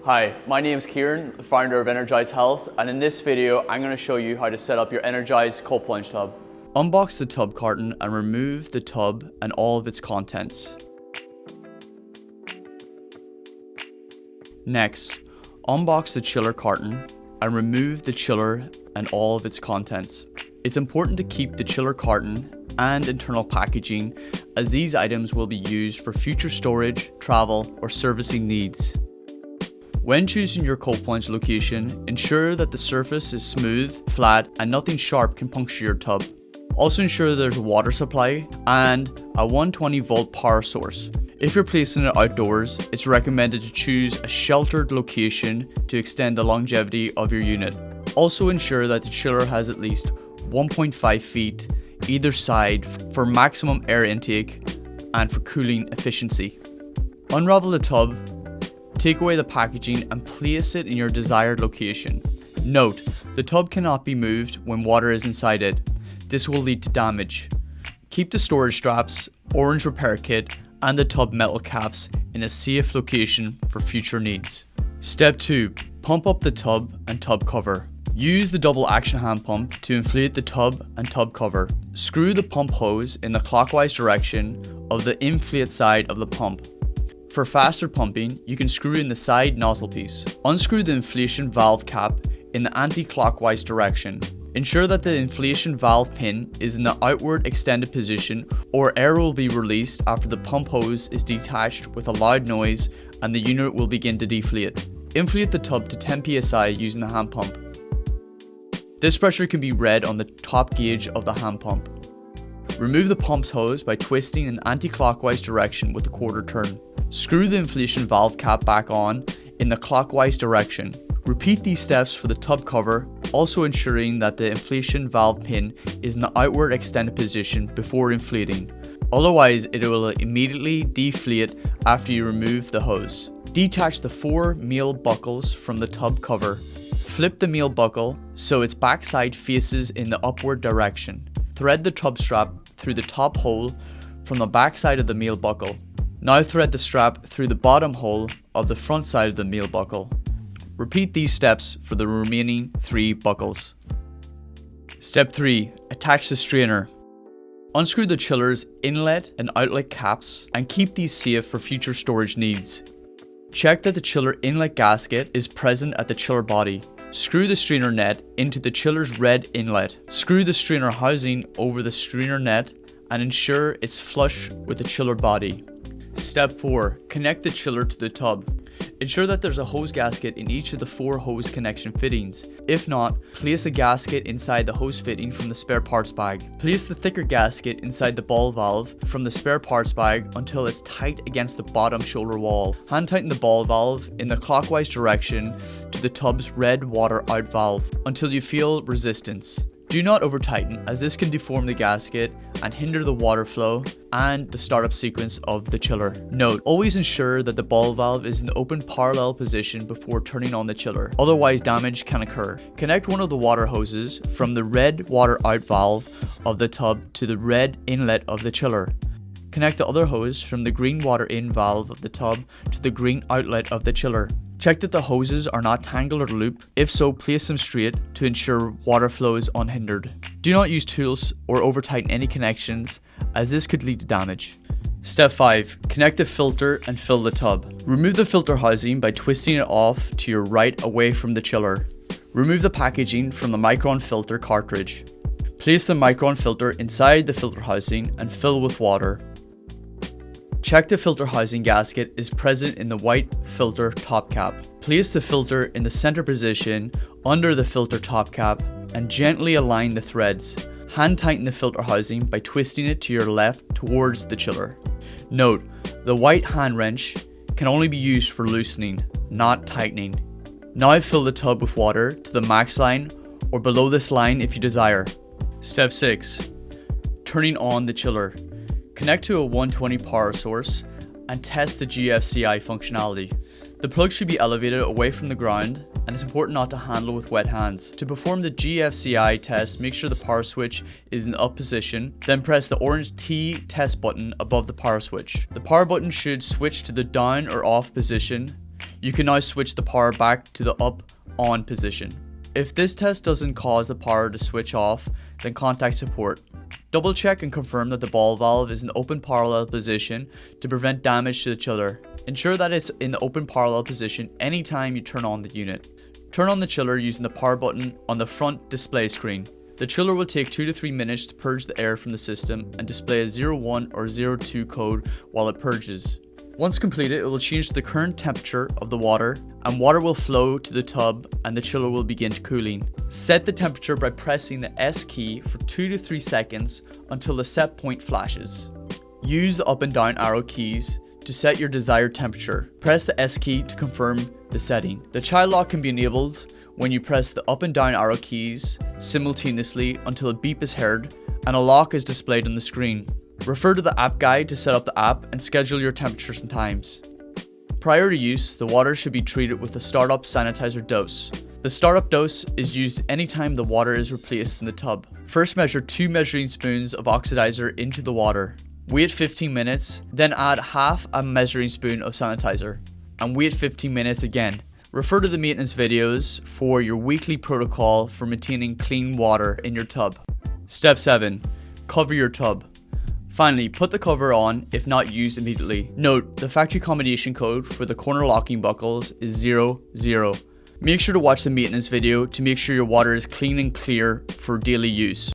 Hi, my name is Kieran, the founder of Energize Health, and in this video I'm going to show you how to set up your Energize cold plunge tub. Unbox the tub carton and remove the tub and all of its contents. Next, unbox the chiller carton and remove the chiller and all of its contents. It's important to keep the chiller carton and internal packaging, as these items will be used for future storage, travel, or servicing needs. When choosing your cold plunge location, ensure that the surface is smooth, flat, and nothing sharp can puncture your tub. Also ensure there's a water supply and a 120 volt power source. If you're placing it outdoors, it's recommended to choose a sheltered location to extend the longevity of your unit. Also ensure that the chiller has at least 1.5 feet either side for maximum air intake and for cooling efficiency. Unravel the tub, take away the packaging and place it in your desired location. Note, the tub cannot be moved when water is inside it. This will lead to damage. Keep the storage straps, orange repair kit, and the tub metal caps in a safe location for future needs. Step 2. Pump up the tub and tub cover. Use the double action hand pump to inflate the tub and tub cover. Screw the pump hose in the clockwise direction of the inflate side of the pump. For faster pumping, you can screw in the side nozzle piece. Unscrew the inflation valve cap in the anti-clockwise direction. Ensure that the inflation valve pin is in the outward extended position, or air will be released after the pump hose is detached with a loud noise and the unit will begin to deflate. Inflate the tub to 10 psi using the hand pump. This pressure can be read on the top gauge of the hand pump. Remove the pump's hose by twisting in anti-clockwise direction with a quarter turn. Screw the inflation valve cap back on in the clockwise direction. Repeat these steps for the tub cover, also ensuring that the inflation valve pin is in the outward extended position before inflating. Otherwise, it will immediately deflate after you remove the hose. Detach the 4 male buckles from the tub cover. Flip the male buckle so its backside faces in the upward direction. Thread the tub strap through the top hole from the backside of the male buckle. Now thread the strap through the bottom hole of the front side of the male buckle. Repeat these steps for the remaining 3 buckles. Step 3. Attach the strainer. Unscrew the chiller's inlet and outlet caps and keep these safe for future storage needs. Check that the chiller inlet gasket is present at the chiller body. Screw the strainer net into the chiller's red inlet. Screw the strainer housing over the strainer net and ensure it's flush with the chiller body. Step 4. Connect the chiller to the tub. Ensure that there's a hose gasket in each of the 4 hose connection fittings. If not, place a gasket inside the hose fitting from the spare parts bag. Place the thicker gasket inside the ball valve from the spare parts bag until it's tight against the bottom shoulder wall. Hand tighten the ball valve in the clockwise direction to the tub's red water out valve until you feel resistance. Do not over tighten, as this can deform the gasket and hinder the water flow and the startup sequence of the chiller. Note, always ensure that the ball valve is in the open parallel position before turning on the chiller, otherwise damage can occur. Connect one of the water hoses from the red water out valve of the tub to the red inlet of the chiller. Connect the other hose from the green water in valve of the tub to the green outlet of the chiller. Check that the hoses are not tangled or looped. If so, place them straight to ensure water flow is unhindered. Do not use tools or over tighten any connections, as this could lead to damage. Step 5. Connect the filter and fill the tub. Remove the filter housing by twisting it off to your right away from the chiller. Remove the packaging from the Micron filter cartridge. Place the Micron filter inside the filter housing and fill with water. Check the filter housing gasket is present in the white filter top cap. Place the filter in the center position under the filter top cap and gently align the threads. Hand tighten the filter housing by twisting it to your left towards the chiller. Note, the white hand wrench can only be used for loosening, not tightening. Now fill the tub with water to the max line or below this line if you desire. Step 6. Turning on the chiller. Connect to a 120 power source and test the GFCI functionality. The plug should be elevated away from the ground and it's important not to handle with wet hands. To perform the GFCI test, make sure the power switch is in the up position, then press the orange T test button above the power switch. The power button should switch to the down or off position. You can now switch the power back to the up on position. If this test doesn't cause the power to switch off, then contact support. Double check and confirm that the ball valve is in the open parallel position to prevent damage to the chiller. Ensure that it's in the open parallel position anytime you turn on the unit. Turn on the chiller using the power button on the front display screen. The chiller will take 2 to 3 minutes to purge the air from the system and display a 01 or 02 code while it purges. Once completed, it will change the current temperature of the water, and water will flow to the tub and the chiller will begin cooling. Set the temperature by pressing the S key for 2 to 3 seconds until the set point flashes. Use the up and down arrow keys to set your desired temperature. Press the S key to confirm the setting. The child lock can be enabled when you press the up and down arrow keys simultaneously until a beep is heard and a lock is displayed on the screen. Refer to the app guide to set up the app and schedule your temperatures and times. Prior to use, the water should be treated with a startup sanitizer dose. The startup dose is used anytime the water is replaced in the tub. First measure 2 measuring spoons of oxidizer into the water. Wait 15 minutes, then add half a measuring spoon of sanitizer, and wait 15 minutes again. Refer to the maintenance videos for your weekly protocol for maintaining clean water in your tub. Step 7. Cover your tub. Finally, put the cover on if not used immediately. Note, the factory combination code for the corner locking buckles is 00. Make sure to watch the maintenance video to make sure your water is clean and clear for daily use.